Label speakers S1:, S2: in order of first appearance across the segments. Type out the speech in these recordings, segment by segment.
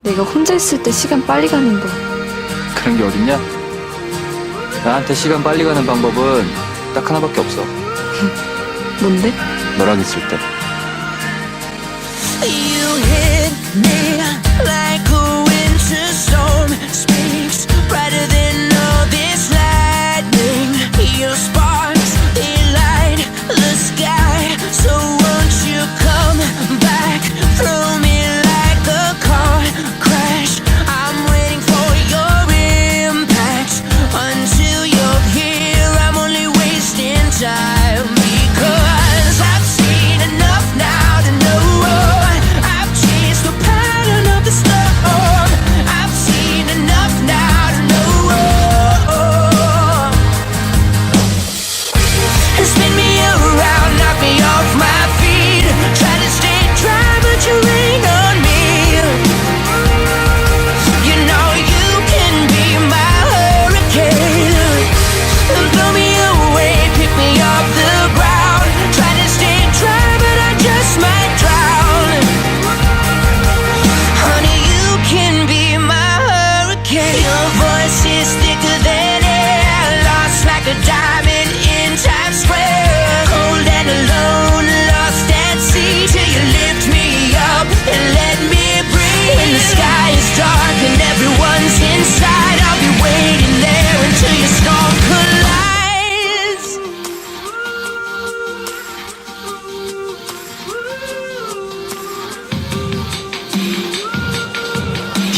S1: 내가 혼자 있을 때 시간 빨리 가는 법.
S2: 그런 게 어딨냐? 나한테 시간 빨리 가는 방법은 딱 하나밖에 없어.
S1: 뭔데?
S2: 너랑 있을 때.
S3: You hit me like a winter storm. Speaks brighter than all this lightning. Your sparks, they light the sky. So won't you come back? Throw me like a car crash. I'm waiting for your impact. Until you're here, I'm only wasting time. Because I've seen enough now to know I've changed the pattern of the storm. I've seen enough now to know. Spin me around, knock me off my feet. Try to stay dry, but you rain on me. You know you can be my hurricane. Blow me away, pick me off the ground. Try to stay dry, but I just might drown. Honey, you can be my hurricane. Your voice is thicker than air, lost like a diamond in Times Square. Cold and alone, lost at sea, till you lift me up and let me breathe. When the sky is dark and everyone's inside, I'll be waiting there until your storm collides.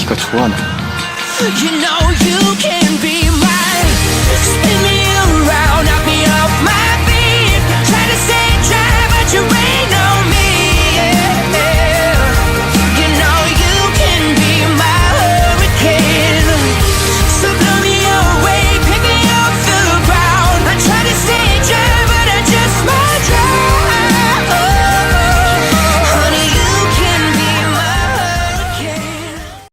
S2: 네가 좋아 나.
S3: You know you can be